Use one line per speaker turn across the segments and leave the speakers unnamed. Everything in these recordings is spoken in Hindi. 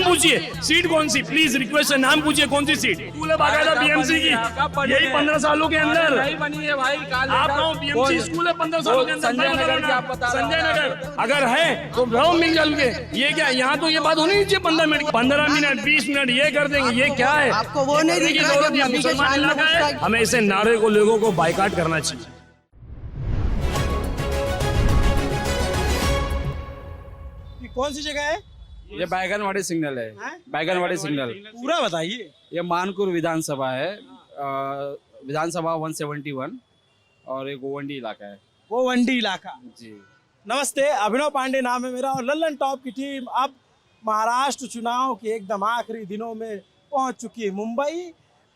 नाम पूछिए, सीट कौन सी, प्लीज रिक्वेस्ट है, नाम पूछिए कौन सी सीट। स्कूल है बाकायदा बीएमसी की, यही 15 सालों के अंदर
नहीं बनी है भाई।
आप कहो बीएमसी स्कूल है 15 सालों के अंदर, संजय नगर अगर है तो रहो मिल जुल के। ये क्या, यहाँ तो ये बात होनी नहीं चाहिए 15 मिनट 20 मिनट ये कर देंगे, ये क्या है?
आपको वो नहीं दिख रहा कि अभी के शान में घुसता
हमें ऐसे नारे को लोगों को बाइकाट करना चाहिए।
कौन सी जगह है?
ये बैगनवाड़ी सिग्नल है, बैगनवाड़ी सिग्नल।
पूरा बताइए।
ये मानकुर विधानसभा है, विधानसभा 171 और एक गोवंडी इलाका है।
वो वंडी इलाका।
जी
नमस्ते, अभिनव पांडे नाम है मेरा और लल्लन टॉप की टीम अब महाराष्ट्र चुनाव के एकदम आखिरी दिनों में पहुंच चुकी है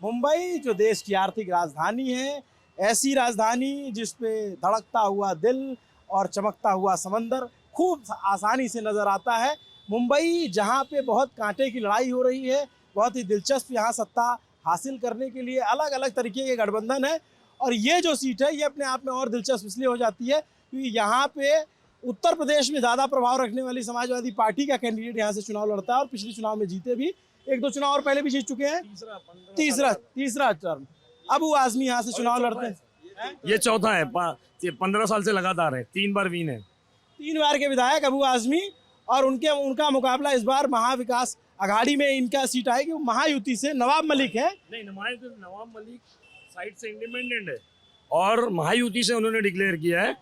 मुंबई जो देश की आर्थिक राजधानी है, ऐसी राजधानी जिस पे धड़कता हुआ दिल और चमकता हुआ समंदर खूब आसानी से नज़र आता है। मुंबई जहां पे बहुत कांटे की लड़ाई हो रही है, बहुत ही दिलचस्प यहाँ सत्ता हासिल करने के लिए अलग अलग तरीके के गठबंधन है। और ये जो सीट है ये अपने आप में और दिलचस्प इसलिए हो जाती है क्योंकि यहाँ पे उत्तर प्रदेश में ज़्यादा प्रभाव रखने वाली समाजवादी पार्टी का कैंडिडेट यहाँ से चुनाव लड़ता है और पिछले चुनाव में जीते भी, 1-2 चुनाव और पहले भी जीत चुके हैं। तीसरा टर्म अबू आजमी यहाँ से चुनाव लड़ते हैं।
ये चौथा है, 15 साल से लगातार है, 3 बार विन है।
3 बार के विधायक अबू आजमी और उनका मुकाबला इस बार महाविकास आघाड़ी में इनका सीट आएगी, वो महायुति से नवाब मलिक है।
नहीं, नवाब मलिक साइड से इंडिपेंडेंट है और महायुति से उन्होंने डिक्लेयर किया है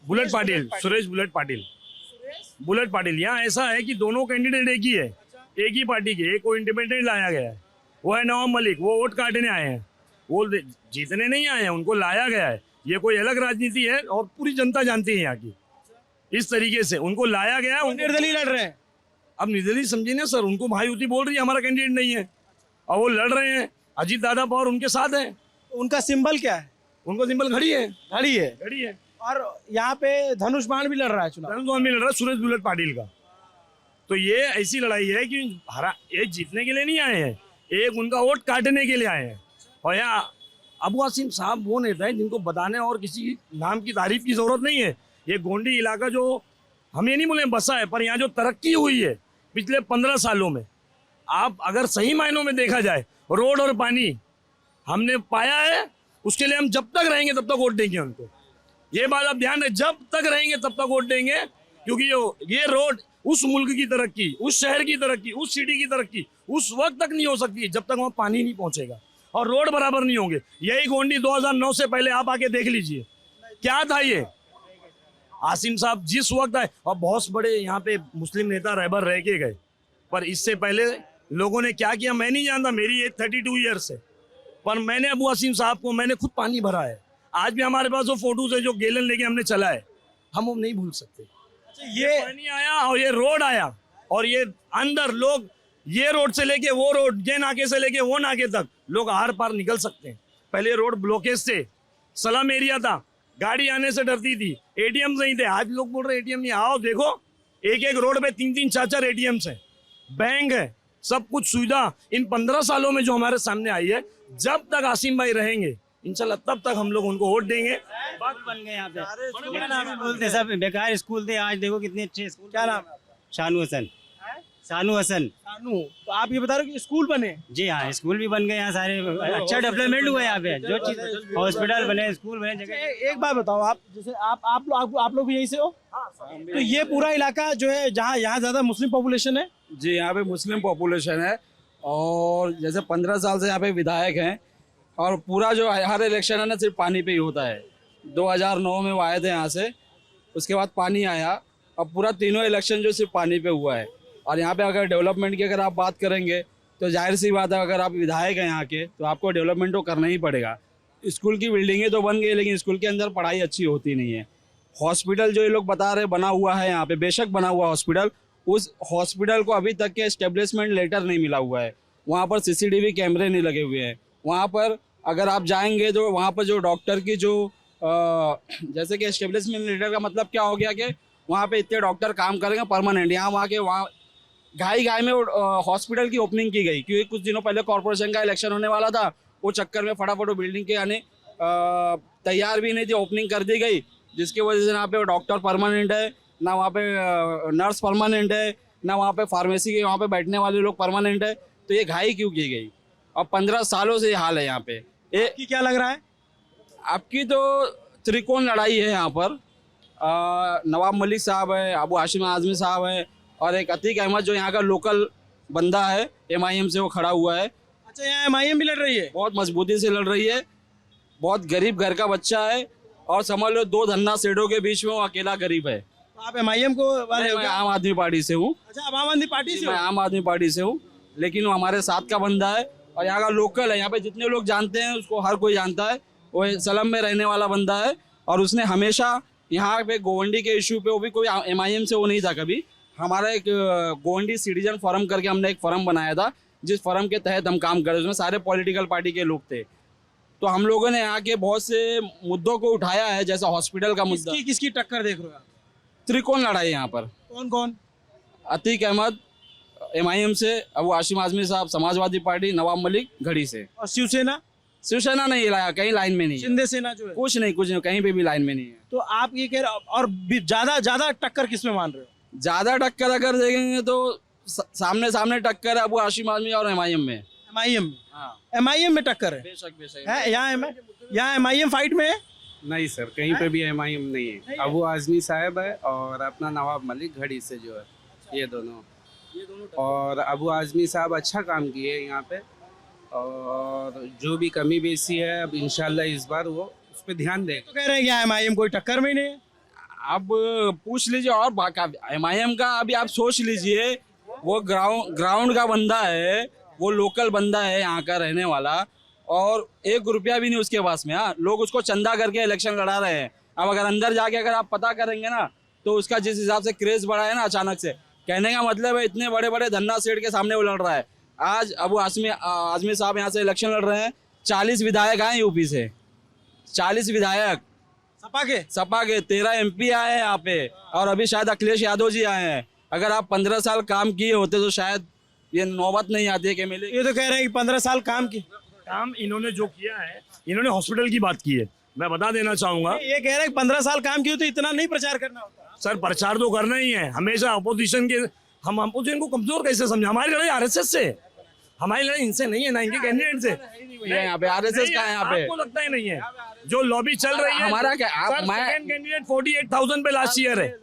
बुलेट पाटिल, सुरेश बुलेट पाटिल। यहाँ ऐसा है कि दोनों कैंडिडेट एक ही है, एक ही पार्टी के, एक को इंडिपेंडेंट लाया गया है, वो है नवाब मलिक। वो वोट काटने आए हैं, वो जीतने नहीं आए हैं, उनको लाया गया है। ये कोई अलग राजनीति है और पूरी जनता जानती है यहाँ की। इस तरीके से उनको लाया गया है,
निर्दलीय लड़ रहे हैं।
अब निर्दलीय समझिए ना सर, उनको महायुति बोल रही है हमारा कैंडिडेट नहीं है और वो लड़ रहे हैं। अजीत दादा पवार उनके साथ है।
उनका सिंबल क्या है?
उनको सिंबल घड़ी है।
घड़ी है। और यहाँ पे धनुष बाण भी लड़ रहा है चुनाव।
धनुष बाण भी लड़ रहा है सुरेश बुलेट पाटिल का। तो ये ऐसी लड़ाई है कि एक जीतने के लिए नहीं आए हैं, एक उनका वोट काटने के लिए आए हैं। और यहाँ अबू आसिम साहब वो नेता है जिनको बताने और किसी नाम की तारीफ की जरूरत नहीं है। ये गोंडी इलाका जो हम ये नहीं बोले बसा है, पर यहाँ जो तरक्की हुई है पिछले 15 सालों में, आप अगर सही मायनों में देखा जाए, रोड और पानी हमने पाया है, उसके लिए हम जब तक रहेंगे तब तक वोट देंगे उनको। ये बात आप ध्यान रखें, जब तक रहेंगे तब तक वोट देंगे, क्योंकि ये रोड उस मुल्क की तरक्की, उस शहर की तरक्की, उस सिटी की तरक्की उस वक्त तक नहीं हो सकती जब तक वहाँ पानी नहीं पहुँचेगा और रोड बराबर नहीं होंगे। यही गोंडी 2009 से पहले आप आके देख लीजिए क्या था। ये आसिम साहब जिस वक्त आए, और बहुत बड़े यहाँ पे मुस्लिम नेता रहबर रह के गए, पर इससे पहले लोगों ने क्या किया मैं नहीं जानता। मेरी एज 32 ईयर्स है, पर मैंने अबू आसिम साहब को मैंने खुद पानी भरा है। आज भी हमारे पास वो फोटोज है जो गैलन लेके हमने चला है, हम वो नहीं भूल सकते। ये पानी आया और ये रोड आया और ये अंदर लोग ये रोड से लेके वो रोड, ये नाके से लेके वो नाके तक लोग आर पार निकल सकते हैं। पहले रोड ब्लॉकेज थे, सलम एरिया था, गाड़ी आने से डरती थी, एटीएम नहीं थे। आज लोग बोल रहे एटीएम नहीं, आओ देखो एक रोड पे 3-3 4-4 एटीएम्स हैं, बैंक है, सब कुछ सुविधा इन 15 सालों में जो हमारे सामने आई है। जब तक आसिम भाई रहेंगे इंशाल्लाह तब तक हम लोग उनको वोट देंगे।
बन गए यहाँ पे बोलते सब बेकार स्कूल थे, आज देखो कितने अच्छे स्कूल।
क्या नाम है?
शानू हसन।
तो आप ये बता रहे हो कि स्कूल बने?
जी हाँ, स्कूल भी बन गए यहाँ सारे, अच्छा डेवलपमेंट हुआ यहाँ पे, जो चीज हॉस्पिटल बने, स्कूल बने, जगह।
एक बात बताओ, आप जैसे आप लोग भी यहीं से हो, तो ये पूरा इलाका जो है जहाँ यहाँ ज्यादा मुस्लिम पॉपुलेशन है?
जी, यहाँ पे मुस्लिम पॉपुलेशन है और जैसे 15 साल से यहाँ पे विधायक हैं और पूरा जो हर इलेक्शन है ना सिर्फ पानी पे ही होता है। 2009 में वो आए थे यहाँ से, उसके बाद पानी आया, अब पूरा तीनों इलेक्शन जो सिर्फ पानी पे हुआ है। और यहाँ पे अगर डेवलपमेंट की अगर आप बात करेंगे तो जाहिर सी बात है, अगर आप विधायक हैं यहाँ के तो आपको डेवलपमेंट तो करना ही पड़ेगा। स्कूल की बिल्डिंगें तो बन गई लेकिन स्कूल के अंदर पढ़ाई अच्छी होती नहीं है। हॉस्पिटल जो ये लोग बता रहे बना हुआ है यहाँ पे, बेशक बना हुआ हॉस्पिटल, उस हॉस्पिटल को अभी तक के एस्टेब्लिशमेंट लेटर नहीं मिला हुआ है। वहाँ पर CCTV कैमरे नहीं लगे हुए हैं। वहाँ पर अगर आप जाएंगे तो वहाँ पर जो डॉक्टर की जो जैसे कि एस्टेब्लिशमेंट लेटर का मतलब क्या हो गया कि वहाँ पे इतने डॉक्टर काम करेंगे परमानेंट। यहाँ वहाँ घाई में हॉस्पिटल की ओपनिंग की गई क्योंकि कुछ दिनों पहले कॉर्पोरेशन का इलेक्शन होने वाला था, वो चक्कर में फटाफट वो बिल्डिंग के यानी तैयार भी नहीं थी, ओपनिंग कर दी गई, जिसकी वजह से यहाँ पे डॉक्टर परमानेंट है ना, वहाँ पे नर्स परमानेंट है ना वहाँ पे फार्मेसी के वहाँ पे बैठने वाले लोग परमानेंट है, तो ये घाई क्यों की गई? और 15 सालों से ये हाल है यहाँ पे।
कि क्या लग रहा है?
आपकी तो त्रिकोण लड़ाई है यहाँ पर। नवाब मलिक साहब है, अबू हाशिम आजमी साहब है, और एक अतीक अहमद जो यहाँ का लोकल बंदा है, MIM से वो खड़ा हुआ है।
अच्छा, यहाँ MIM भी लड़ रही है?
बहुत मजबूती से लड़ रही है, बहुत गरीब घर का बच्चा है, और समझ लो 2 धन्ना सेठों के बीच में वो अकेला गरीब है।
तो आप MIM को वाले हो
मैं
क्या?
आम आदमी पार्टी से हूँ।
अच्छा, आप आम आदमी पार्टी से
मैं
हो?
आम आदमी पार्टी से हूँ, लेकिन वो हमारे साथ का बंदा है और यहाँ का लोकल है। यहाँ पे जितने लोग जानते हैं उसको हर कोई जानता है, वो सलम में रहने वाला बंदा है, और उसने हमेशा यहाँ पे गोवंडी के इशू पे, वो भी कोई MIM से वो नहीं था कभी। हमारा एक गोवंडी सिटीजन फोरम करके हमने एक फोरम बनाया था, जिस फोरम के तहत हम काम कर रहे, उसमें सारे पॉलिटिकल पार्टी के लोग थे। तो हम लोगों ने यहाँ के बहुत से मुद्दों को उठाया है, जैसे हॉस्पिटल का मुद्दा।
किसकी टक्कर देख रहे हो आप?
त्रिकोण लड़ाई यहाँ पर।
कौन कौन?
अतीक अहमद MIM से, अबू हाशिम आजमी साहब समाजवादी पार्टी, नवाब मलिक घड़ी से।
और शिवसेना?
शिवसेना नहीं लाया, कहीं लाइन में नहीं है।
शिंदे सेना जो है?
कुछ नहीं, कहीं पे भी लाइन में नहीं है।
तो आप ये कह रहे हो, और ज्यादा टक्कर किसमें मान रहे हो?
ज्यादा टक्कर अगर देखेंगे तो सामने टक्कर है अबू हाशिम आजमी और MIM में।
MIM में?
हाँ,
MIM में टक्कर है?
बेशक
है यहाँ MIM फाइट में है?
नहीं सर, कहीं पे भी MIM नहीं है। अबू आजमी साहब है और अपना नवाब मलिक घड़ी से जो है, ये दोनों। और अबू आजमी साहब अच्छा काम किए यहाँ पे, और जो भी कमी बेसी है अब इंशाल्लाह इस बार वो उस पर ध्यान दें।
तो कह रहे हैं कि MIM कोई टक्कर में ही नहीं है।
अब पूछ लीजिए, और MIM का अभी आप सोच लीजिए, वो ग्राउंड का बंदा है, वो लोकल बंदा है यहाँ का रहने वाला, और 1 रुपया भी नहीं उसके पास में। हाँ, लोग उसको चंदा करके इलेक्शन लड़ा रहे हैं। अब अगर अंदर जाके अगर आप पता करेंगे ना, तो उसका जिस हिसाब से क्रेज बढ़ा है ना अचानक से, कहने का मतलब है इतने बड़े बड़े धन्ना सेठ के सामने वो लड़ रहा है। आज अबू आजमी साहब यहाँ से इलेक्शन लड़ रहे हैं, 40 विधायक आए यूपी से, 40 विधायक सपा के 13 MP आए हैं यहाँ पे, और अभी शायद अखिलेश यादव जी आए हैं। अगर आप 15 साल काम किए होते तो शायद ये नौबत नहीं आती है कि मिले।
ये तो कह रहे हैं कि 15 साल
काम इन्होंने जो किया है, इन्होंने हॉस्पिटल की बात की है। मैं बता देना चाहूंगा,
ये कह रहे हैं कि 15 साल काम किए तो इतना नहीं प्रचार करना होता।
सर प्रचार तो करना ही है हमेशा। अपोजिशन के, हम अपोजिशन को कमजोर कैसे समझे? हमारी लड़ाई RSS से, हमारी लड़ाई इनसे नहीं है, ना इनके कैंडिडेट से।
यहाँ पे RSS का है यहाँ पे।
आपको लगता ही नहीं है जो लॉबी चल रही है?
हमारा क्या, मैं
कैंडिडेट 48,000 पे लास्ट ईयर है।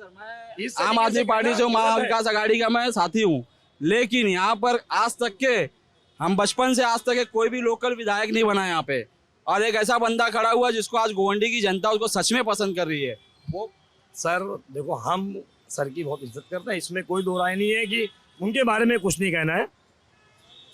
आम आदमी पार्टी से महाविकास आघाड़ी का मैं साथी हूँ, लेकिन यहाँ पर आज तक के, हम बचपन से आज तक के कोई भी लोकल विधायक नहीं बना यहाँ पे, और एक ऐसा बंदा खड़ा हुआ जिसको आज गोवंडी की जनता उसको सच में पसंद कर रही है। वो
सर देखो, हम सर की बहुत इज्जत करते हैं, इसमें कोई दो राय नहीं है कि उनके बारे में कुछ नहीं कहना है।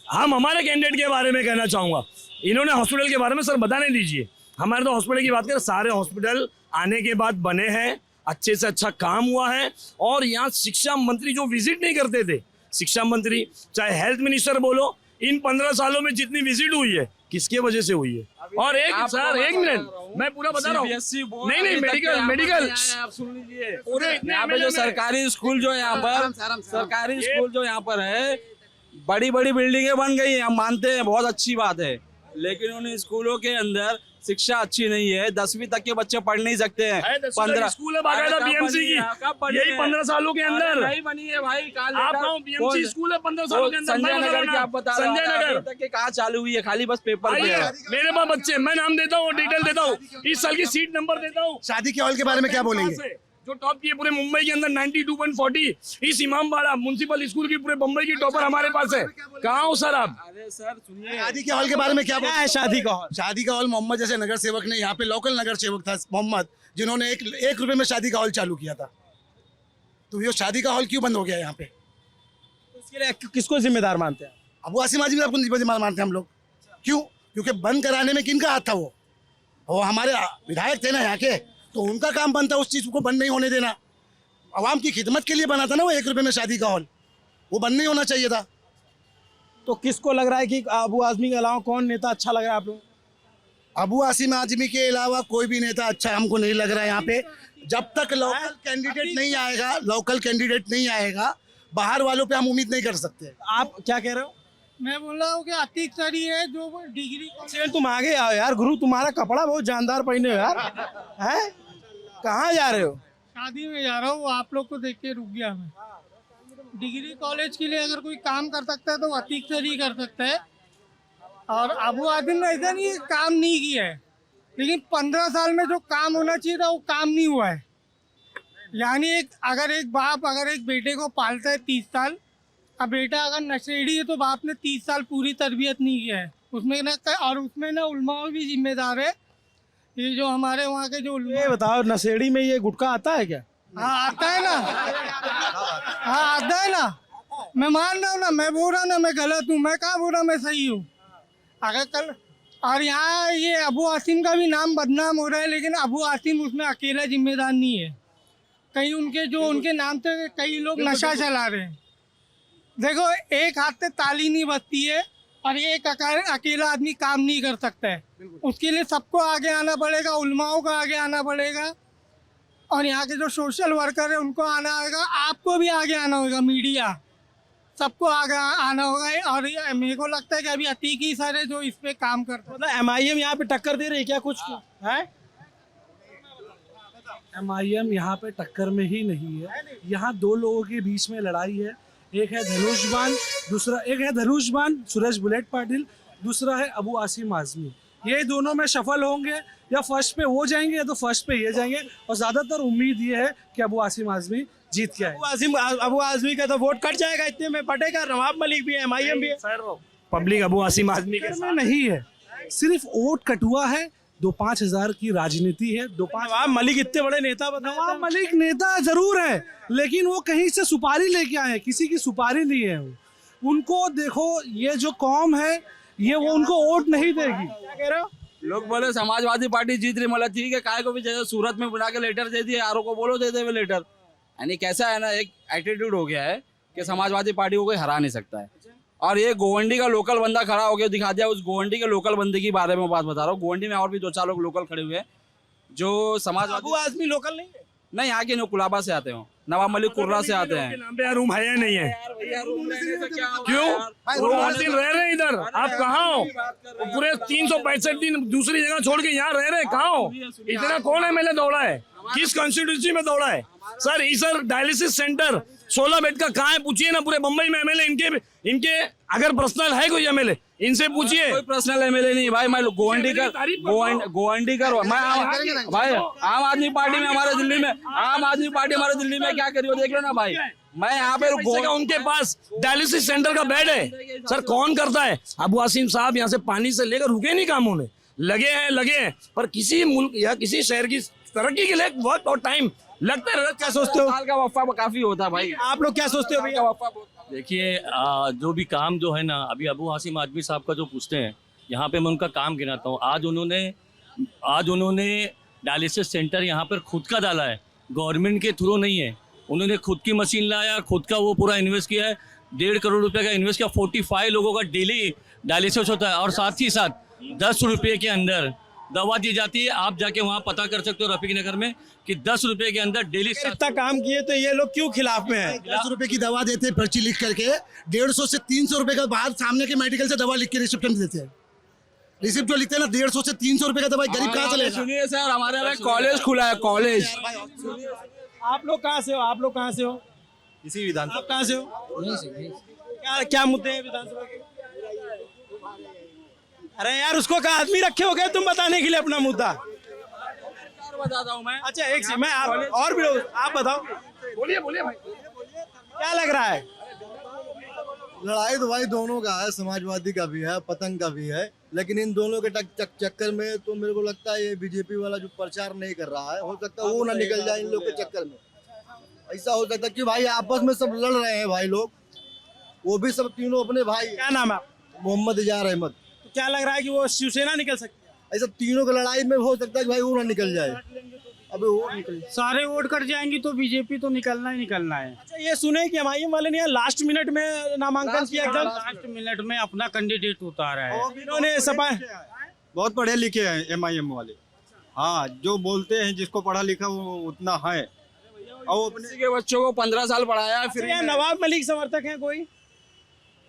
हम हमारे कैंडिडेट के बारे में कहना चाहूँगा। इन्होंने हॉस्पिटल के बारे में सर बताने दीजिए। हमारे तो हॉस्पिटल की बात करें, सारे हॉस्पिटल आने के बाद बने हैं, अच्छे से अच्छा काम हुआ है। और यहाँ शिक्षा मंत्री जो विजिट नहीं करते थे, शिक्षा मंत्री चाहे हेल्थ मिनिस्टर बोलो, इन 15 सालों में जितनी विजिट हुई है किसके वजह से हुई है? और एक मिनट मैं पूरा बता रहा हूँ। नहीं, मेडिकल
आप सुन लीजिए,
पूरे इतने
यहाँ पे जो सरकारी स्कूल जो यहाँ पर, सरकारी स्कूल जो यहाँ पर है, बड़ी बड़ी बिल्डिंगें बन गई हैं, हम मानते हैं, बहुत अच्छी बात है, लेकिन उन स्कूलों के अंदर शिक्षा अच्छी नहीं है। 10वीं तक के बच्चे पढ़ नहीं सकते हैं।
15 स्कूल है बाकायदा BMC की, यही 15 सालों के अंदर
नहीं बनी है भाई।
आप BMC स्कूल है 15 सालों के अंदर।
संजय नगर की आप बता रहे
संजय नगर
तक के कहाँ चालू हुई है? खाली बस पेपर पे है।
मेरे पास बच्चे, मैं नाम देता हूँ, डिटेल देता हूँ, इस साल की सीट नंबर देता हूँ।
शादी के हॉल के बारे में क्या बोलेंगे?
जो टॉप की है पूरे मुंबई के अंदर 92.40, इस इमामबाड़ा म्युनिसिपल स्कूल की पूरे मुंबई की टॉपर हमारे पास है। कहाँ हो सर आप?
अरे सर सुनिए,
शादी के हॉल के बारे में क्या
है शादी का हॉल?
शादी का हॉल मोहम्मद जैसे नगर सेवक ने, यहाँ पे लोकल नगर सेवक था मोहम्मद, जिन्होंने एक रुपए में शादी का हॉल चालू किया था। तो ये शादी का हॉल क्यों बंद हो गया यहाँ पे?
इसके लिए किसको जिम्मेदार मानते हैं?
अबू आसिम आजमी आपको जिम्मेदार मानते हैं हम लोग। क्यों? क्योंकि बंद कराने में किनका हाथ था? वो हमारे विधायक थे ना यहाँ के, तो उनका काम बनता उस चीज को बंद नहीं होने देना। आवाम की खिदमत के लिए बना था ना वो 1 रुपए में शादी का हॉल, वो बंद नहीं होना चाहिए था।
तो किसको लग रहा है कि अबू आजमी के अलावा कौन नेता अच्छा लग रहा है आप लोग?
अबू आसिम आजमी के अलावा कोई भी नेता अच्छा हमको नहीं लग रहा है यहाँ पे। जब तक लोकल कैंडिडेट नहीं आएगा, बाहर वालों पे हम उम्मीद नहीं कर सकते।
आप क्या कह रहे हो?
मैं बोल रहा हूँ कि अतीक सर ही है जो डिग्री।
चल तुम आगे आओ यार, गुरु तुम्हारा कपड़ा बहुत जानदार पहने हो यार। हैं? कहाँ जा रहे हो?
शादी में जा रहा हूँ, आप लोग को देख के रुक गया मैं। डिग्री कॉलेज के लिए अगर कोई काम कर सकता है तो वो अतीक सर ही कर सकता है। और अबू आसिम ने ऐसा नहीं काम नहीं किया है, लेकिन 15 साल में जो काम होना चाहिए था वो काम नहीं हुआ है। यानी अगर एक बाप अगर एक बेटे को पालता है 30 साल, अब बेटा अगर नशेड़ी है तो बाप ने 30 साल पूरी तरबियत नहीं किया है उसमें ना। और उसमें ना उलमा भी जिम्मेदार है। ये जो हमारे वहाँ के जो
ये बताओ, नशेड़ी में ये गुटखा आता है क्या?
हाँ आता है ना, हाँ आता है ना। मैं मान रहा हूँ ना, मैं बोल रहा ना मैं गलत हूँ, मैं कहाँ बोल रहा मैं सही हूँ। अगर कल और यहाँ ये अबू आसिम का भी नाम बदनाम हो रहा है, लेकिन अबू आसिम उसमें अकेला जिम्मेदार नहीं है। कहीं उनके नाम से कई लोग नशा चला रहे हैं। देखो, एक हाथ से ताली नहीं बजती है और एक अकेला आदमी काम नहीं कर सकता है। उसके लिए सबको आगे आना पड़ेगा, उलमाओं को आगे आना पड़ेगा और यहाँ के जो सोशल वर्कर है उनको आना होगा, आपको भी आगे आना होगा, मीडिया सबको आगे आना होगा। और मेरे को लगता है कि अभी अतीक ही सर है जो इस पे काम करते हैं।
मतलब MIM यहाँ पे टक्कर दे रही है क्या कुछ है?
MIM यहाँ पे टक्कर में ही नहीं है। यहाँ दो लोगों के बीच में लड़ाई है। एक है धनुष बान सुरेश बुलेट पाटिल, दूसरा है अबू आसिम आजमी। ये दोनों में सफल होंगे, या फर्स्ट पे वो जाएंगे या तो फर्स्ट पे ये जाएंगे। और ज्यादातर उम्मीद ये है कि अबू आसिम आजमी जीत के आए।
अबू आजमी का तो वोट कट जाएगा, इतने में पटेगा। नवाब मलिक भी है, MIM भी है।
सर पब्लिक अबू आसिम आजमी के
में नहीं है, सिर्फ वोट कटुआ है। 2-5 हजार की राजनीति है।
नवाब मलिक इतने बड़े नेता बताए।
नवाब मलिक नेता जरूर है, लेकिन वो कहीं से सुपारी लेके आए हैं, किसी की सुपारी नहीं है वो। उनको देखो, ये जो कौम है ये वो उनको वोट नहीं देगी।
क्या कह रहे हो?
लोग बोले समाजवादी पार्टी जीत रही, मतलब ठीक है, काय को भी जैसे सूरत में बुला के लेटर दे दिए, आरों को बोलो दे दे लेटर। यानी कैसा है ना, एक एटीट्यूड हो गया है कि समाजवादी पार्टी को कोई हरा नहीं सकता है। और ये गोवंडी का लोकल बंदा खड़ा हो गया, दिखा दिया। उस गोवंडी के लोकल बंदे की बारे में बात बता रहा हूँ। गोवंडी में और भी 2-4 लोग लोकल खड़े हुए हैं जो समाजवादी।
अबू आजमी लोकल नहीं है?
नहीं, यहाँ के कुलाबा से आते हो, नवाब मलिक कुर्रा से आते हैं।
नाम पे रूम है या नहीं है? क्यों रूम हासिल रह रहे हैं इधर? आप कहाँ हो? पूरे 365 दिन दूसरी जगह छोड़ के यहाँ रह रहे हैं, कहाँ हो? इतना कौन MLA दौड़ा है? किस कॉन्स्टिट्यूंसी में दौड़ा है? सर ईसर डायलिसिस सेंटर 16 बेड का कहाँ है? पूछिए ना, पूरे मुंबई में MLA इनके अगर पर्सनल है कोई MLA, इनसे पूछिए।
कोई पर्सनल MLA नहीं भाई। मैं गोवंडी का मैं भाई आम आदमी पार्टी में हमारे दिल्ली में क्या करी हो देख लो ना भाई। मैं यहाँ पे
उनके पास डायलिसिस सेंटर का बेड है। सर कौन करता है? अबू आसिम साहब यहाँ से पानी से लेकर रुके नहीं कामों में, लगे हैं। पर किसी मुल्क या किसी शहर की तरक्की के लिए वक्त और टाइम लगता है। क्या सोचते हो?
साल का वफा काफी होता है भाई।
आप लोग क्या सोचते हो भैया?
देखिए, जो भी काम जो है ना, अभी अबू आसिम आजमी साहब का जो पूछते हैं, यहाँ पे मैं उनका काम गिनाता हूँ। आज उन्होंने डायलिसिस सेंटर यहाँ पर खुद का डाला है, गवर्नमेंट के थ्रू नहीं है। उन्होंने खुद की मशीन लाया, खुद का वो पूरा इन्वेस्ट किया है। 1.5 करोड़ रुपए का इन्वेस्ट किया। 45 लोगों का डेली डायलिसिस होता है और साथ ही साथ 10 रुपये के अंदर दवा दी जाती है। आप जाके वहाँ पता कर सकते हो रफीक नगर में कि 10 रुपये के अंदर डेली।
इतना काम किए तो ये लोग क्यों खिलाफ में है?
10 रुपए की दवा देते हैं पर्ची लिख करके, 150 से 300 रुपए का बाहर सामने के मेडिकल से दवा लिख के रिसिप्ट में देते हैं। रिसिप्ट जो लिखते हैं ना, 150 से 300 रुपए का दवा गरीब कहाँ से लेगा?
सुनिए सर, हमारे यहाँ कॉलेज खुला है, कॉलेज।
आप लोग कहाँ से हो?
इसी विधान
आप कहाँ से हो? क्या मुद्दे हैं विधानसभा के? अरे यार, उसको कहा आदमी रखे हो गए तुम बताने के लिए अपना मुद्दा?
बताता हूँ मैं।
अच्छा एक से मैं और भी लोग, आप बताओ।
बोलिए भाई,
क्या लग रहा है?
लड़ाई तो भाई दोनों का है, समाजवादी का भी है, पतंग का भी है। लेकिन इन दोनों के चक्कर में तो मेरे को लगता है ये बीजेपी वाला जो प्रचार नहीं कर रहा है, हो सकता है वो ना निकल जाए इन लोग के चक्कर में। ऐसा हो सकता है कि भाई आपस में सब लड़ रहे हैं भाई लोग, वो भी सब तीनों अपने भाई।
क्या नाम है?
मोहम्मद इजार अहमद।
तो क्या लग रहा है कि वो शिवसेना निकल सकती है?
ऐसा तीनों की लड़ाई में हो सकता है कि भाई वो ना निकल जाए। अबे वो निकल
सारे वोट कट जाएंगी तो बीजेपी तो निकलना ही निकलना है।
अच्छा ये सुने कि MIM वाले ने लास्ट मिनट में नामांकन किया, एकदम
लास्ट मिनट में अपना कैंडिडेट उतारा है।
इन्होंने सपा
बहुत पढ़े लिखे हैं MIM वाले। हाँ, जो बोलते हैं जिसको पढ़ा लिखा वो उतना है। और
अपने के बच्चों को 15 साल पढ़ाया है। फिर
नवाब मलिक समर्थक हैं कोई?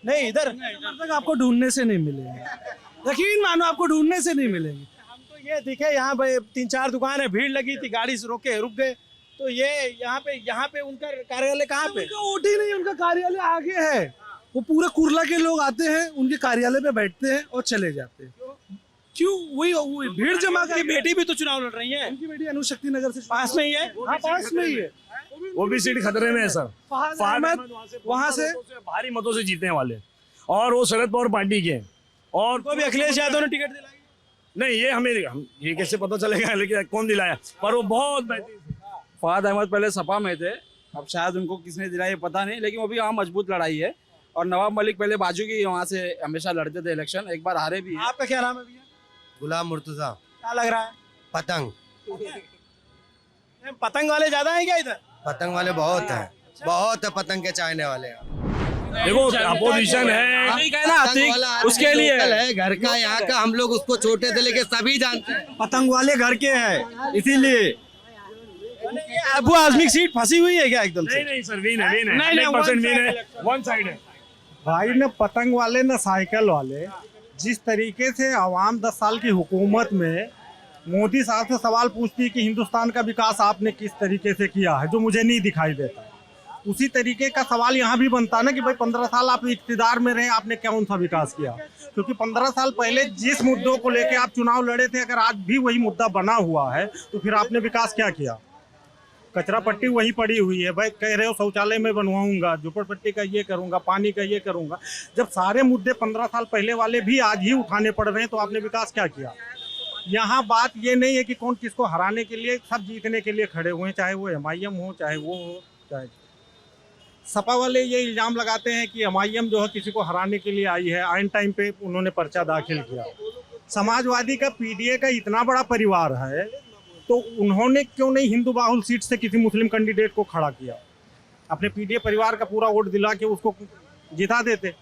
नहीं, इधर
तक आपको ढूंढने से नहीं मिलेंगे, यकीन मानो आपको ढूंढने से नहीं मिलेंगे।
हम तो ये दिखे यहाँ 3-4 दुकान है, भीड़ लगी थी, गाड़ी से रोके रुक गए, तो ये यहाँ पे उनका कार्यालय कहाँ पे?
उनका वोट ही नहीं, उनका कार्यालय आगे है। वो पूरा कुर्ला के लोग आते हैं, उनके कार्यालय पे बैठते हैं और चले जाते हैं। क्यों? वही भीड़ जमा कर।
बेटी भी तो चुनाव लड़ रही है।
उनकी बेटी अनुशक्ति नगर से
पास में ही है।
हाँ, पास में ही है।
वो भी सीट खतरे में है सर।
फहाद अहमद वहाँ से
भारी मतों से जीतने वाले, और वो शरद पवार पार्टी के हैं। और
तो भी अखिलेश यादव ने टिकट दिलाई
नहीं, ये कैसे पता चलेगा, लेकिन कौन दिलाया, पर वो बहुत बेहतरीन।
फहाद अहमद पहले सपा में थे, अब शायद उनको किसने दिलाई पता नहीं, लेकिन वो भी वहाँ मजबूत लड़ाई है। और नवाब मलिक पहले बाजू की वहाँ से हमेशा लड़ते थे इलेक्शन, एक बार हारे भी हैं।
आपका क्या नाम है भैया?
गुलाम मुर्तजा।
क्या लग रहा है?
पतंग
पतंग वाले ज्यादा हैं क्या इधर?
पतंग वाले बहुत हैं, बहुत है पतंग के चाहने वाले।
देखो अपोजिशन है,
उसके लिए है घर का, यहाँ का। हम लोग उसको छोटे से लेके सभी जानते हैं।
पतंग वाले घर के हैं, इसीलिए अबू आजमी की सीट फंसी हुई है क्या एकदम से?
नहीं सर, विन है 100% विन है, वन साइड है।
भाई न पतंग वाले न साइकिल वाले, जिस तरीके से आवाम 10 साल की हुकूमत में मोदी साहब से सवाल पूछती है कि हिंदुस्तान का विकास आपने किस तरीके से किया है, जो मुझे नहीं दिखाई देता, उसी तरीके का सवाल यहाँ भी बनता है ना कि भाई 15 साल आप इख्तिदार में रहे, आपने कौन सा विकास किया? क्योंकि 15 साल पहले जिस मुद्दों को लेके आप चुनाव लड़े थे, अगर आज भी वही मुद्दा बना हुआ है तो फिर आपने विकास क्या किया? कचरा पट्टी वही पड़ी हुई है। भाई कह रहे हो शौचालय में बनवाऊंगा, झोपड़पट्टी का ये करूंगा, पानी का ये करूंगा। जब सारे मुद्दे 15 साल पहले वाले भी आज ही उठाने पड़ रहे हैं तो आपने विकास क्या किया? यहाँ बात ये नहीं है कि कौन किसको हराने के लिए, सब जीतने के लिए खड़े हुए हैं, चाहे वो MIM हो, चाहे वो हो, चाहे सपा वाले ये इल्ज़ाम लगाते हैं कि MIM जो है किसी को हराने के लिए आई है। आइन टाइम पे उन्होंने पर्चा दाखिल किया। समाजवादी का PDA का इतना बड़ा परिवार है तो उन्होंने क्यों नहीं हिंदू बाहुल सीट से किसी मुस्लिम कैंडिडेट को खड़ा किया? अपने PDA परिवार का पूरा वोट दिला के उसको जिता देते।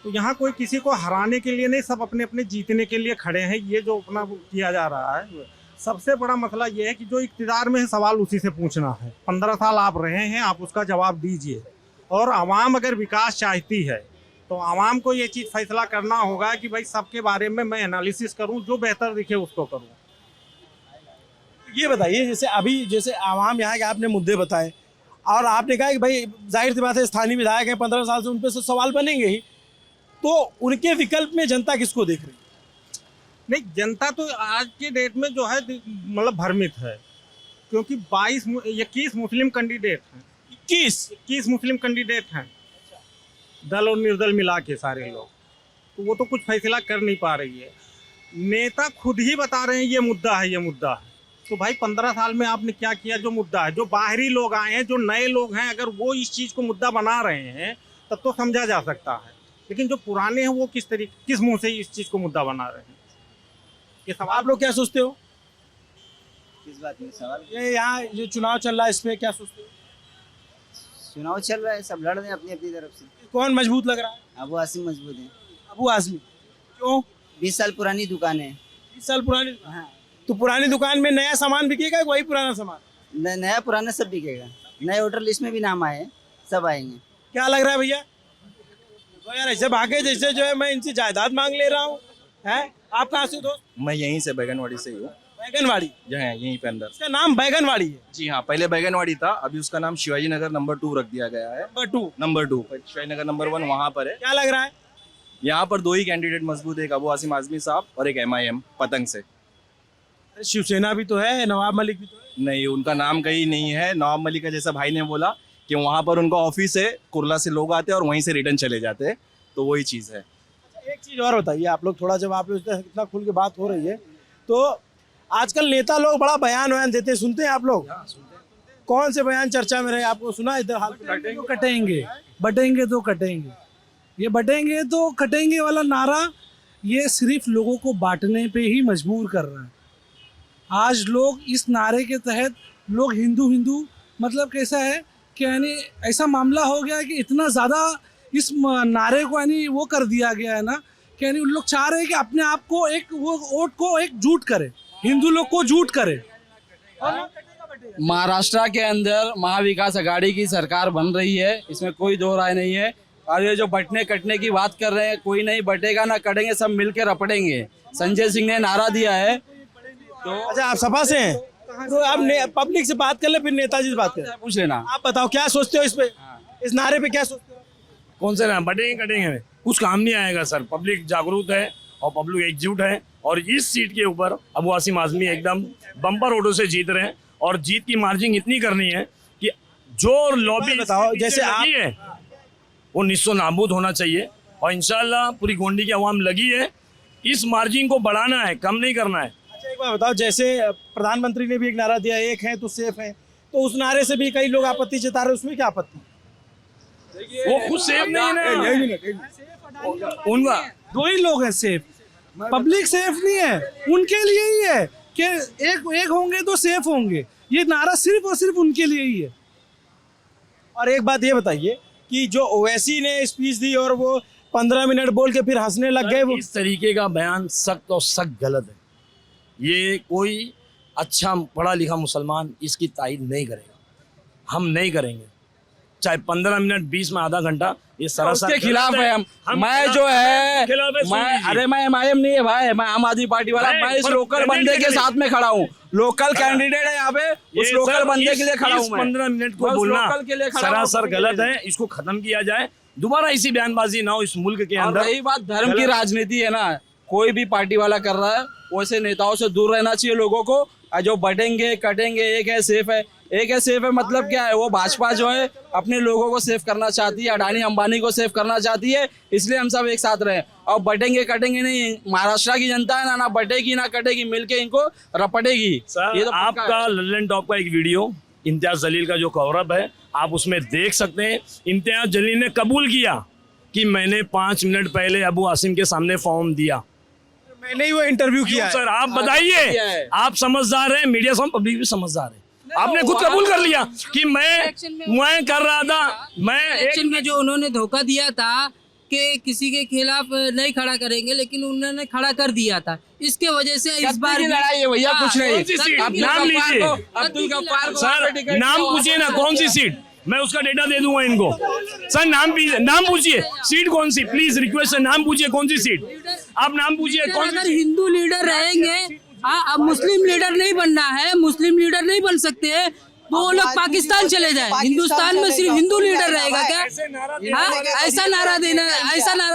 तो यहाँ कोई किसी को हराने के लिए नहीं, सब अपने अपने जीतने के लिए खड़े हैं। ये जो अपना किया जा रहा है, सबसे बड़ा मसला ये है कि जो इख्तिदार में है सवाल उसी से पूछना है। 15 साल आप रहे हैं, आप उसका जवाब दीजिए। और आवाम अगर विकास चाहती है तो आवाम को ये चीज़ फैसला करना होगा कि भाई सबके बारे में मैं एनालिसिस करूँ, जो बेहतर दिखे उसको करूँ।
ये बताइए, जैसे आवाम यहाँ के आपने मुद्दे बताए और आपने कहा कि भाई जाहिर सी बात है स्थानीय विधायक हैं, 15 साल से उन पर सवाल बनेंगे ही, तो उनके विकल्प में जनता किसको देख रही है?
नहीं, जनता तो आज के डेट में जो है मतलब भ्रमित है, क्योंकि 21 मुस्लिम कैंडिडेट हैं। 21 मुस्लिम कैंडिडेट हैं, दल और निर्दल मिला के सारे लोग, तो वो तो कुछ फैसला कर नहीं पा रही है। नेता खुद ही बता रहे हैं ये मुद्दा है, ये मुद्दा है। तो भाई 15 साल में आपने क्या किया? जो मुद्दा है, जो बाहरी लोग आए हैं, जो नए लोग हैं, अगर वो इस चीज़ को मुद्दा बना रहे हैं तब तो समझा जा सकता है। लेकिन जो पुराने हैं वो किस मुंह से इस चीज़ को मुद्दा बना रहे हैं? ये सवाल
आप लोग क्या सोचते हो?
किस बात में सवाल?
ये यहाँ जो चुनाव चल रहा है, इस पे क्या सोचते हो?
चुनाव चल रहा है, सब लड़ रहे हैं अपनी अपनी तरफ से।
कौन मजबूत लग रहा है?
अबू आसिम मजबूत है।
अबू आजमी क्यों?
20 साल पुरानी दुकान है।
20 साल पुरानी?
हाँ।
तो पुरानी दुकान में नया सामान बिकेगा, वही पुराना सामान?
नया पुराना सब बिकेगा। नए वोटर लिस्ट में भी नाम आए, सब आएंगे।
क्या लग रहा है भैया? तो यार ऐसे भागे जैसे जो है मैं इनसे जायदाद मांग ले रहा हूँ। है आप कहाँ से दोस्त?
मैं यहीं से बैगनवाड़ी से ही हूँ।
बैगनवाड़ी?
यहीं पे अंदर।
इसका नाम बैगनवाड़ी है?
जी हाँ, पहले बैगनवाड़ी था, अभी उसका नाम शिवाजी नगर नंबर 2 रख दिया गया है। नंबर 2 शिवाजी नगर नंबर 1 वहाँ पर है।
क्या लग रहा है?
यहाँ पर 2 ही कैंडिडेट मजबूत है, एक अबू आसिम आजमी साहब और एक MIM पतंग से।
शिवसेना भी तो है, नवाब मलिक भी तो है।
नहीं, उनका नाम कहीं नहीं है। नवाब मलिक का जैसा भाई ने बोला कि वहाँ पर उनका ऑफिस है, कुर्ला से लोग आते हैं और वहीं से रिटर्न चले जाते हैं, तो वही चीज़ है।
एक चीज़ और बताइए आप लोग, थोड़ा जब आप लोग इतना खुल के बात हो रही है तो आजकल नेता लोग बड़ा बयान देते हैं, सुनते हैं आप लोग? कौन से बयान चर्चा में रहे, आपको सुना इधर? हाल
कटेंगे तो कटेंगे, बटेंगे तो कटेंगे। ये बटेंगे तो कटेंगे वाला नारा ये सिर्फ लोगों को बांटने पे ही मजबूर कर रहा है। आज लोग इस नारे के तहत लोग हिंदू मतलब कैसा है कि यानी ऐसा मामला हो गया है कि इतना ज़्यादा इस नारे को यानी वो कर दिया गया है ना कि यानी उन लोग चाह रहे हैं कि अपने आप को एक वो वोट को एक झूठ करे, हिंदू लोग को झूठ करे।
महाराष्ट्र के अंदर महाविकास आघाड़ी की सरकार बन रही है, इसमें कोई दो राय नहीं है। और ये जो बटने कटने की बात कर रहे हैं, कोई नहीं बटेगा ना कटेंगे, सब मिलकर रपटेंगे। संजय सिंह ने नारा दिया है। तो
अच्छा, आप सपा से हैं? तो अब पब्लिक से बात कर ले, फिर नेताजी से बात कर।
पूछ लेना।
आप बताओ क्या सोचते हो इस पे, इस नारे पे क्या सोचते हो?
कौन से नाम बटेंगे कटेंगे, कुछ काम नहीं आएगा सर। पब्लिक जागरूक है और पब्लिक एकजुट है, और इस सीट के ऊपर अबू आसिम आजमी एकदम बम्पर वोटों से जीत रहे हैं, और जीत की मार्जिन इतनी करनी है कि जो लॉबी
बताओ, जैसे आप
है वो निस्सो नाबूद होना चाहिए, और इंशाल्लाह पूरी गोंडी की आवाम लगी है। इस मार्जिन को बढ़ाना है, कम नहीं करना है।
अच्छा एक बात बताओ, जैसे प्रधानमंत्री ने भी एक नारा दिया, एक है तो सेफ है, तो उस नारे से भी कई लोग आपत्ति जता रहे हैं, उसमें क्या आपत्ति?
वो खुद सेफ नहीं है ना, उनका
दो ही लोग हैं सेफ, पब्लिक सेफ नहीं है। उनके लिए ही है कि एक होंगे तो सेफ होंगे, ये नारा सिर्फ और सिर्फ उनके लिए ही है।
और एक बात ये बताइए कि जो ओवैसी ने स्पीच दी और वो 15 मिनट बोल के फिर हंसने लग गए, वो
इस तरीके का बयान सख्त और सख्त गलत है। ये कोई अच्छा पढ़ा लिखा मुसलमान इसकी तायद नहीं करेगा, हम नहीं करेंगे, चाहे 15 मिनट 20 में आधा घंटा, ये सरासर
उसके खिलाफ है हम मैं जो है मैं एमआईएम नहीं है भाई, मैं आम आदमी पार्टी वाला, मैं इस लोकल बंदे के साथ में खड़ा हूँ। लोकल कैंडिडेट है यहाँ पे, उस लोकल बंदे के लिए खड़ा हूँ।
15 मिनट को बोलना सरासर गलत है, इसको खत्म किया जाए, दोबारा इसी बयानबाजी ना हो इस मुल्क के अंदर।
रही बात धर्म की राजनीति है ना, कोई भी पार्टी वाला कर रहा है, वैसे नेताओं से दूर रहना चाहिए लोगों को। जो बढ़ेंगे कटेंगे, एक है सेफ है, एक है सेफ है मतलब क्या है, वो भाजपा जो है अपने लोगों को सेफ करना चाहती है, अडानी अंबानी को सेफ करना चाहती है, इसलिए हम सब एक साथ रहे। और बढ़ेंगे कटेंगे नहीं, महाराष्ट्र की जनता है ना बढ़ेगी ना कटेगी, मिलके इनको रपटेगी।
ये तो आपका लल्लन टॉप का एक वीडियो इम्तियाज जलील का जो कवरअप है, आप उसमें देख सकते हैं। इम्तियाज जलील ने कबूल किया कि मैंने 5 मिनट पहले अबू आसिम के सामने फॉर्म दिया,
मैंने ही वो इंटरव्यू किया।
सर आप बताइए, आप समझदार हैं, मीडिया से पब्लिक भी समझदार है, आपने खुद कबूल कर लिया कि मैं कर रहा था। मैं
इलेक्शन में जो उन्होंने धोखा दिया था कि किसी के खिलाफ नहीं खड़ा करेंगे, लेकिन उन्होंने खड़ा कर दिया था, इसके वजह से इस बार
लड़ाई है भैया, कुछ नहीं।
आप नाम लीजिए,
अब्दुल गफ्फार
सर नाम पूछिए ना, कौन सी सीट, मैं उसका डेटा दे दूंगा इनको। सर नाम पूछिए, सीट कौन सी, प्लीज रिक्वेस्ट है, नाम पूछिए कौन सी सीट, आप नाम पूछिए कौन सी।
अगर हिंदू लीडर रहेंगे, अब मुस्लिम लीडर नहीं बनना है, मुस्लिम लीडर नहीं बन सकते हैं, तो वो लोग पाकिस्तान चले जाए। हिंदुस्तान में सिर्फ हिंदू लीडर रहेगा क्या? ऐसा नारा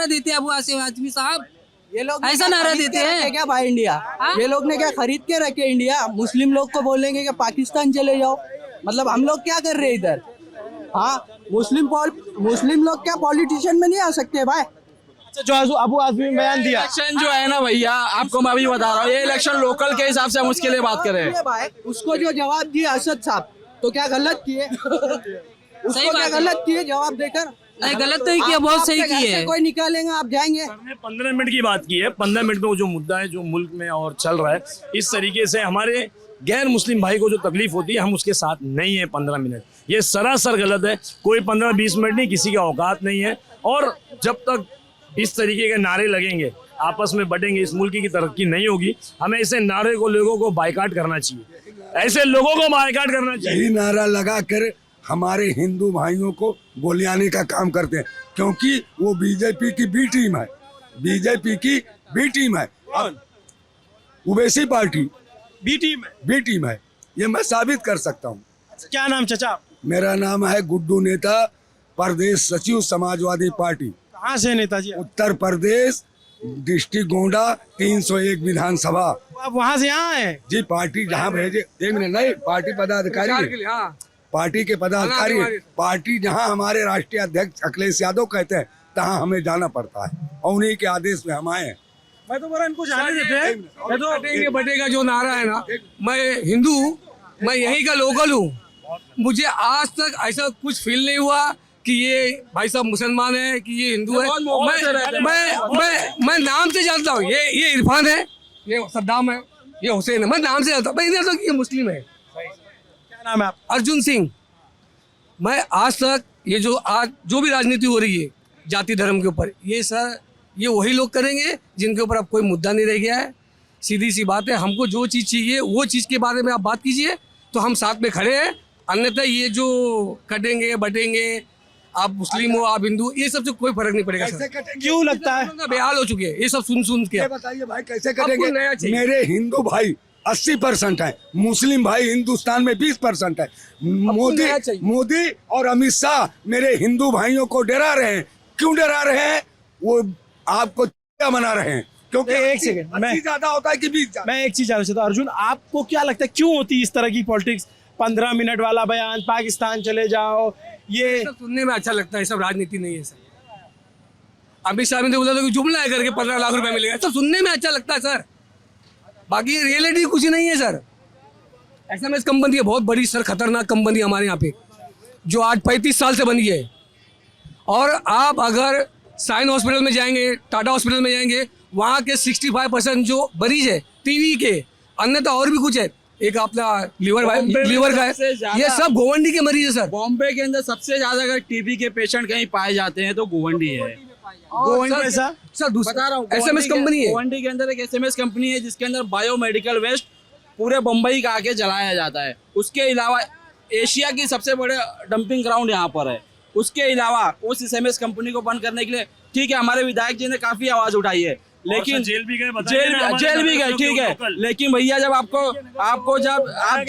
देते हैं अबू आसिम आजमी साहब,
ये लोग
ऐसा नारा देते हैं
क्या भाई इंडिया? ये लोग ने क्या खरीद के रखे इंडिया? मुस्लिम लोग को बोलेंगे कि पाकिस्तान चले जाओ, मतलब हम लोग क्या कर रहे हैं इधर? हाँ, मुस्लिम लोग क्या पॉलिटिशियन में नहीं आ सकते भाई?
जो अबू आजमी बयान दिया,
इलेक्शन जो है ना भैया, आपको मैं अभी बता रहा हूँ, ये इलेक्शन लोकल के हिसाब से हम उसके लिए बात करें।
उसको जो जवाब दिया असद साहब, तो क्या गलत किए? उसको क्या गलत किए जवाब देकर?
नहीं, गलत नहीं किया, बहुत सही किए।
कोई निकालेंगे, आप जाएंगे।
15 मिनट की बात की है, 15 मिनट में जो मुद्दा है जो मुल्क में और चल रहा है, इस तरीके से हमारे गैर मुस्लिम भाई को जो तकलीफ होती है, हम उसके साथ नहीं है 15 मिनट, ये सरासर गलत है। कोई 15-20 मिनट नहीं, किसी का औकात नहीं है। और जब तक इस तरीके के नारे लगेंगे, आपस में बटेंगे, इस मुल्क की तरक्की नहीं होगी। हमें ऐसे नारे को लोगों को बाइकाट करना चाहिए, ऐसे लोगों को बाइकाट करना चाहिए।
यही नारा लगा कर हमारे हिंदू भाइयों को गोलियाने का काम करते हैं, क्योंकि वो बीजेपी की बी टीम है, बीजेपी की बी टीम है, ओवैसी पार्टी
बी टीम है,
ये मैं साबित कर सकता हूँ।
क्या नाम चाचा?
मेरा नाम है गुड्डू नेता, प्रदेश सचिव समाजवादी पार्टी।
कहाँ से नेताजी?
उत्तर प्रदेश, डिस्ट्रिक्ट गोंडा, 301 विधानसभा।
आप वहाँ से यहाँ आए?
जी, पार्टी जहाँ भेजे, एक मिनट, नहीं, पार्टी पदाधिकारी, पार्टी के पदाधिकारी, पार्टी जहाँ हमारे राष्ट्रीय अध्यक्ष अखिलेश यादव कहते हैं, तहाँ हमें जाना पड़ता है, और उन्हीं के आदेश में हम आए हैं।
मैं तो बड़ा इनको जाने देते हैं।
मैं तो कटेंगे बटेगा जो नारा है ना, मैं हिंदू हूँ, मैं यहीं का लोकल हूँ, मुझे आज तक ऐसा कुछ फील नहीं हुआ कि ये भाई साहब मुसलमान है कि ये हिंदू है। मैं नाम से जानता हूँ, ये इरफान है, ये सद्दाम है, ये हुसैन है, मैं नाम से जानता हूँ, मैं नहीं जानता कि ये मुस्लिम है।
क्या नाम है आप?
अर्जुन सिंह। मैं आज तक ये जो भी राजनीति हो रही है जाति धर्म के ऊपर, ये सर ये वही लोग करेंगे जिनके ऊपर अब कोई मुद्दा नहीं रह गया है। सीधी सी बात है, हमको जो चीज़ चाहिए वो चीज़ के बारे में आप बात कीजिए तो हम साथ में खड़े हैं, अन्यथा ये जो कटेंगे बटेंगे, आप मुस्लिम हो आप हिंदू, ये सब से कोई फर्क नहीं पड़ेगा सर।
क्यों लगता है?
बेहाल हो चुके हैं ये सब सुन के।
बताइए भाई, कैसे कटेंगे? मेरे हिंदू भाई 80% है, मुस्लिम भाई हिंदुस्तान में 20% है। मोदी और अमित शाह मेरे हिंदू भाइयों को डरा रहे हैं। क्यों डरा रहे हैं? वो आपको क्या बना रहे हैं, क्योंकि
एक सेकंड, मैं
ज्यादा होता है कि 20 ज्यादा।
मैं एक चीज जानना चाहता हूं अर्जुन, आपको क्या लगता है क्यों होती है इस तरह की पॉलिटिक्स? 15 मिनट वाला बयान, पाकिस्तान चले जाओ, ये
सब सुनने में अच्छा लगता है, सब राजनीति नहीं है सर। अमित शाह ने बोला था कि जुमला है करके 15 लाख रुपए मिलेगा, सब सुनने में अच्छा लगता है सर, बाकी रियलिटी कुछ नहीं है सर। SMS कंपनी है बहुत बड़ी सर, खतरनाक कंपनी हमारे यहाँ पे, जो आज 35 साल से बनी है। और आप अगर साइन हॉस्पिटल में जाएंगे, टाटा हॉस्पिटल में जाएंगे, वहाँ के 65% जो मरीज है टीवी के, अन्यथा और भी कुछ है, एक अपना लीवर का है, ये सब गोवंडी के मरीज है सर।
बॉम्बे के अंदर सबसे ज्यादा अगर टीबी के पेशेंट कहीं पाए जाते हैं तो गोवंडी है।
गोवंडी
सर
बता रहा हूँ,
SMS कंपनी है।
गोवंडी के अंदर एक SMS कंपनी है जिसके अंदर बायोमेडिकल वेस्ट पूरे बम्बई का आके जलाया जाता है। उसके अलावा एशिया की सबसे बड़े डंपिंग ग्राउंड यहाँ पर है। उसके अलावा उस SMS कंपनी को बंद करने के लिए ठीक है हमारे विधायक जी ने काफी आवाज उठाई है, लेकिन
जेल भी गए,
जेल भी गए, ठीक है, लेकिन भैया जब आपको जब आप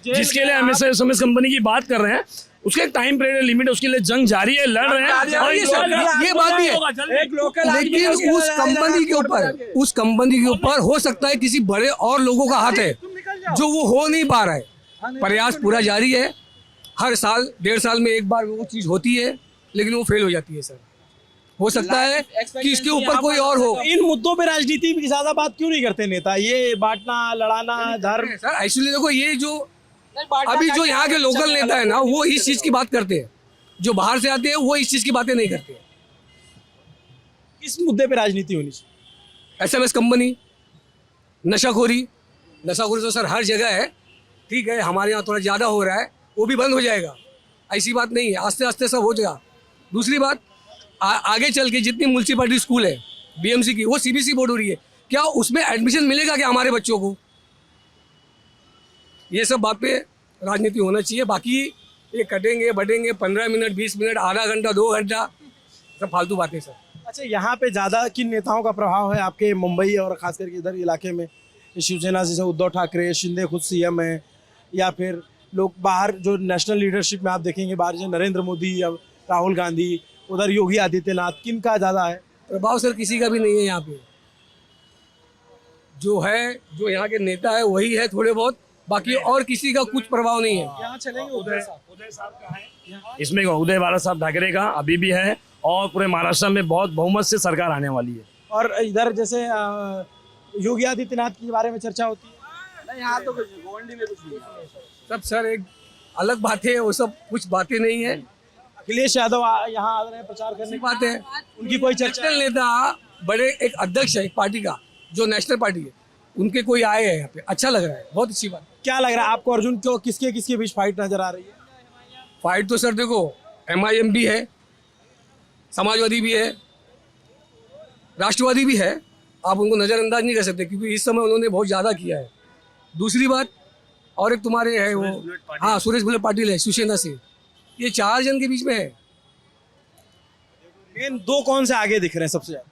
जिसके लिए हम SMS कंपनी की बात कर रहे हैं उसके एक टाइम पीरियड लिमिट, उसके लिए जंग जारी है, लड़ रहे हैं, और
ये बात भी है।
एक लोकल,
लेकिन उस कंपनी के ऊपर हो सकता है किसी बड़े और लोगों का हाथ है, जो वो हो नहीं पा रहा है। प्रयास पूरा जारी है, हर साल 1.5 साल में एक बार वो चीज होती है, लेकिन वो फेल हो जाती है सर। हो सकता है कि इसके ऊपर कोई और हो।
इन मुद्दों पे राजनीति की ज्यादा बात क्यों नहीं करते नेता? ये बांटना, लड़ाना, धर्म
सर एक्चुअली देखो, ये जो अभी जो यहाँ के लोकल नेता है ना, वो इस चीज की बात करते हैं, जो बाहर से आते हैं वो इस चीज की बातें नहीं करते।
किस मुद्दे पे राजनीति होनी चाहिए?
SMS कंपनी, नशाखोरी तो सर हर जगह है, ठीक है, हमारे यहाँ थोड़ा ज़्यादा हो रहा है, वो भी बंद हो जाएगा, ऐसी बात नहीं है, आस्ते आस्ते सब हो जाएगा। दूसरी बात, आगे चल के जितनी म्यूनसिपैलिटी स्कूल है BMC की, वो CBSE बोर्ड हो रही है, क्या उसमें एडमिशन मिलेगा क्या हमारे बच्चों को? ये सब बात पे राजनीति होना चाहिए। बाकी ये कटेंगे बढ़ेंगे 15 मिनट 20 मिनट, आधा घंटा 2 घंटा, सब फालतू बातें सर।
अच्छा, यहाँ पे ज़्यादा किन नेताओं का प्रभाव है आपके मुंबई और खास करके इधर इलाके में? शिवसेना जैसे उद्धव ठाकरे, शिंदे खुद CM है, या फिर लोग बाहर जो नेशनल लीडरशिप में आप देखेंगे बाहर जो नरेंद्र मोदी या राहुल गांधी, उधर योगी आदित्यनाथ, किन का ज़्यादा है
प्रभाव? सर किसी का भी नहीं है यहाँ पे, जो है जो यहाँ के नेता है वही है थोड़े बहुत, बाकी और किसी का कुछ प्रभाव नहीं है।
यहाँ चलेंगे उदय साहब का है,
इसमें उदय बाला साहब ठाकरे का अभी भी है, और पूरे महाराष्ट्र में बहुत बहुमत से सरकार आने वाली है।
और इधर जैसे योगी आदित्यनाथ के बारे में चर्चा होती है,
यहाँ तो कुछ गोवंडी में कुछ नहीं
सब सर एक अलग बात है, वो सब कुछ बातें नहीं है।
अखिलेश यादव यहाँ आ रहे हैं प्रचार करने की
बात है,
उनकी कोई चर्चा?
नेशनल नेता बड़े एक अध्यक्ष है एक पार्टी का, जो नेशनल पार्टी है, उनके कोई आए हैं यहाँ पे, अच्छा लग रहा है, बहुत अच्छी बात।
क्या लग रहा है आपको अर्जुन, क्यों किसके किसके बीच फाइट नजर आ रही है?
फाइट तो सर देखो MIM भी है, समाजवादी भी है, राष्ट्रवादी भी है, आप उनको नज़रअंदाज नहीं कर सकते क्योंकि इस समय उन्होंने बहुत ज़्यादा किया है। दूसरी बात, और एक तुम्हारे है वो, हाँ सुरेश बुलेट पाटिल है शिवसेना से, ये 4 जन के बीच में है।
मेन 2 कौन से आगे दिख रहे हैं सबसे ज्यादा?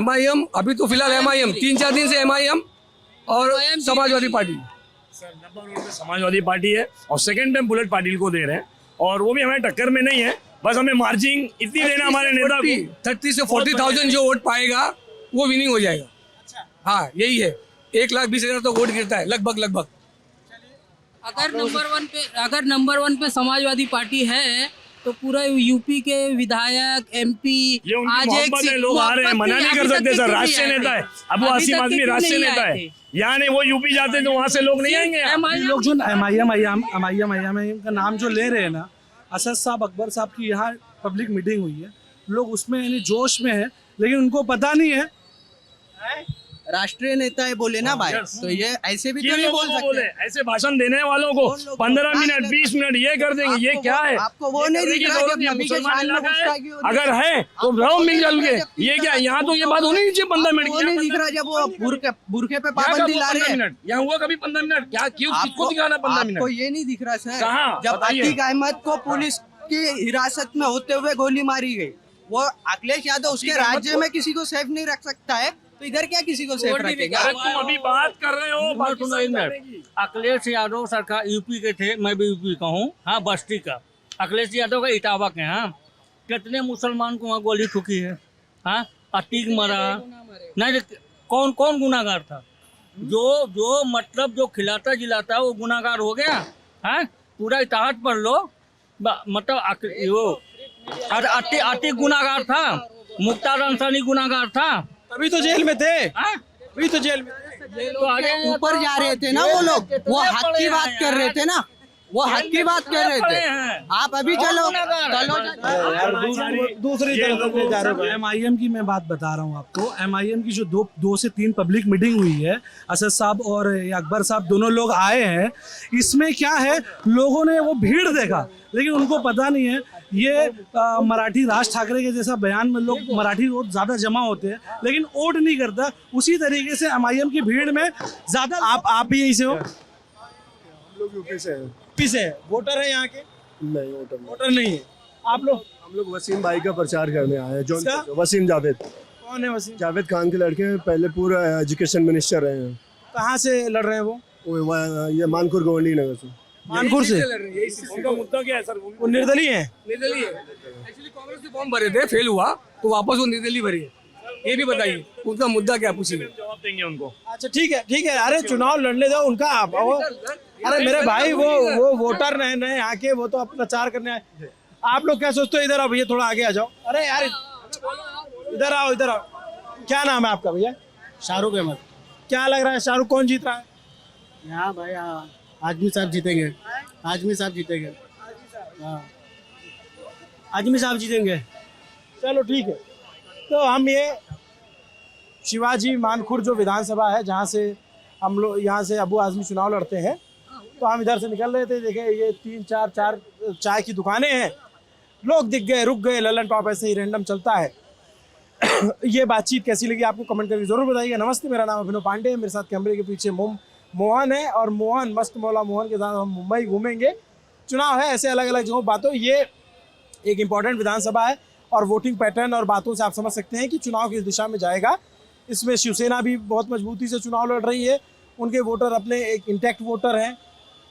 MIM अभी तो फिलहाल MIM 3-4 दिन से MIM और समाजवादी पार्टी।
सर नंबर 1 पे समाजवादी पार्टी है और सेकंड पे बुलेट पाटिल को दे रहे हैं, और वो भी हमारे टक्कर में नहीं है, बस हमें मार्जिन इतनी देना हमारे नेता को।
30 से 40,000 जो वोट पाएगा वो विनिंग हो जाएगा। अच्छा, हाँ यही है, 1,20,000 तो वोट गिरता है लगभग।
अगर नंबर 1 पे समाजवादी पार्टी है तो पूरा यूपी के विधायक MP
आज एक लोग आ रहे हैं, मना नहीं कर सकते सर, राष्ट्रीय नेता है अबू आसिम आजमी, राष्ट्रीय नेता है, यहाँ नहीं वो यूपी जाते तो वहाँ से लोग नहीं आएंगे।
लोग जो MIM का नाम जो ले रहे हैं ना, असद साहब, अकबर साहब की यहाँ पब्लिक मीटिंग हुई है, लोग उसमें यानी जोश में है, लेकिन उनको पता नहीं है
राष्ट्रीय नेता है बोले ना भाई, तो ये ऐसे भी तो नहीं बोल सकते।
ऐसे भाषण देने वालों को 15 मिनट 20 मिनट ये कर देंगे, ये क्या है?
आपको वो नहीं दिख रहा जब नबी के शान में गुस्ताखी हो रही है?
अगर है तो रहो मिल जल के, ये क्या यहाँ तो ये बात होनी नहीं चाहिए 15 मिनट।
वो नहीं दिख रहा जब वो बुरखे पे पाबंदी ला रहे हैं।
यहाँ हुआ कभी 15 मिनट? क्या क्यों किसको दिखाना 15 मिनट?
आपको ये नहीं दिख रहा सर?
कहाँ?
जब अतीक अहमद को पुलिस की हिरासत में होते हुए गोली मारी गई, वो अखिलेश यादव उसके राज्य में किसी को सेफ नहीं रख सकता है, तो इधर क्या किसी को सेफ रखेगा?
अरे तुम अभी बात कर रहे हो पाकिस्तान जाने की।
अखिलेश यादव सरकार यूपी के थे, मैं भी यूपी का हूँ, हाँ बस्ती का। अखिलेश यादव का इटावा के, हाँ कितने मुसलमान को वहाँ गोली ठुकी है, हाँ अतीक मरा नहीं, कौन कौन गुनाहगार था? जो मतलब जो खिलाता जिलाता वो गुनाहगार हो गया, हाँ पूरा इतिहास पढ़ लो, मतलब वो अतीक गुनाहगार था, मुख्तार अंसारी गुनाहगार था,
तभी तो जेल में थे, अभी तो जेल में
ऊपर जा रहे थे ना वो लोग, वो हक की बात कर रहे थे ना, वो हक की बात कर रहे थे। आप अभी चलो
दूसरी तरफ जा रहे हो।
MIM की मैं बात बता रहा हूँ आपको। MIM की जो दो से तीन पब्लिक मीटिंग हुई है, असद साहब और अकबर साहब दोनों लोग आए हैं, इसमें क्या है, लोगों ने वो भीड़ देखा, लेकिन उनको पता नहीं है ये मराठी राज ठाकरे के जैसा बयान में लोग मराठी वोट ज्यादा जमा होते हैं, लेकिन वोट नहीं करता। उसी तरीके से MIM की भीड़ में ज्यादा।
आप भी यहीं से हो?
लोग यूपी से हैं।
यूपी से वोटर है यहाँ के?
नहीं
वोटर नहीं है। आप लोग?
हम लोग वसीम भाई का प्रचार करने आए हैं। जो
किसका?
वसीम जावेद।
कौन है वसीम?
जावेद खान के लड़के हैं, पहले पूरा एजुकेशन मिनिस्टर रहे हैं।
कहाँ से लड़ रहे हैं वो?
ये मानपुर गोवंडी नगर से।
मानपुर से?
उनका मुद्दा क्या है सर?
वो निर्दलीय है?
निर्दलीय है। एक्चुअली कांग्रेस के फॉर्म भरे थे, फेल हुआ तो वापस वो निर्दलीय भरी है। ये भी बताइए उनका मुद्दा क्या, पूछिए।
जवाब देंगे उनको।
अच्छा ठीक है। अरे चुनाव लड़ने दो उनका। अरे मेरे भाई वो वोटर नहीं यहाँ के, वो तो अपना प्रचार करने आए। आप लोग क्या सोचते हो? इधर आओ भैया, थोड़ा आगे आ जाओ। अरे यार इधर आओ। क्या नाम है आपका भैया?
शाहरुख अहमद।
क्या लग रहा है, शाहरुख कौन जीत रहा है?
यहाँ भाई आजमी साहब जीतेंगे। आजमी साहब जीतेंगे। आजमी साहब जीतेंगे।
चलो ठीक है। तो हम ये शिवाजी मानखुर जो विधानसभा है, जहाँ से हम लोग यहाँ से अबू आजमी चुनाव लड़ते हैं, तो हम इधर से निकल रहे थे, देखे ये 3-4 चाय की दुकानें हैं, लोग दिख गए, रुक गए, ललन टॉप ऐसे ही रैंडम चलता है। ये बातचीत कैसी लगी आपको कमेंट करके जरूर बताइएगा। नमस्ते, मेरा नाम अभिनव पांडे है, मेरे साथ कैमरे के पीछे मोहन है, और मोहन मस्त मौला मोहन के साथ हम मुंबई घूमेंगे। चुनाव है, ऐसे अलग अलग जगहों बातों, ये एक इम्पॉर्टेंट विधानसभा है और वोटिंग पैटर्न और बातों से आप समझ सकते हैं कि चुनाव किस दिशा में जाएगा। इसमें शिवसेना भी बहुत मजबूती से चुनाव लड़ रही है, उनके वोटर अपने एक इंटैक्ट वोटर हैं,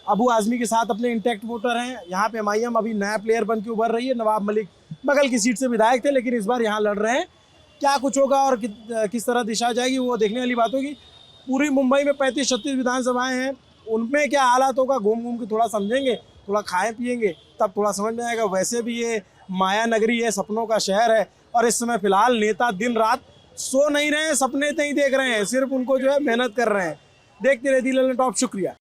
अबू आजमी के साथ अपने इंटैक्ट वोटर हैं। यहाँ पे MIM अभी नया प्लेयर बन के उभर रही है। नवाब मलिक बगल की सीट से विधायक थे, लेकिन इस बार यहाँ लड़ रहे हैं। क्या कुछ होगा और किस तरह दिशा जाएगी, वो देखने वाली बात होगी। पूरी मुंबई में 35-36 विधानसभाएँ हैं, उनमें क्या हालात होगा, घूम के थोड़ा समझेंगे, थोड़ा खाएँ पिएंगे, तब थोड़ा समझ में आएगा। वैसे भी ये माया नगरी है, सपनों का शहर है, और इस समय फिलहाल नेता दिन रात सो नहीं रहे हैं, सपने नहीं देख रहे हैं, सिर्फ उनको जो है मेहनत कर रहे हैं। देखते रहिए ललन टॉप। शुक्रिया।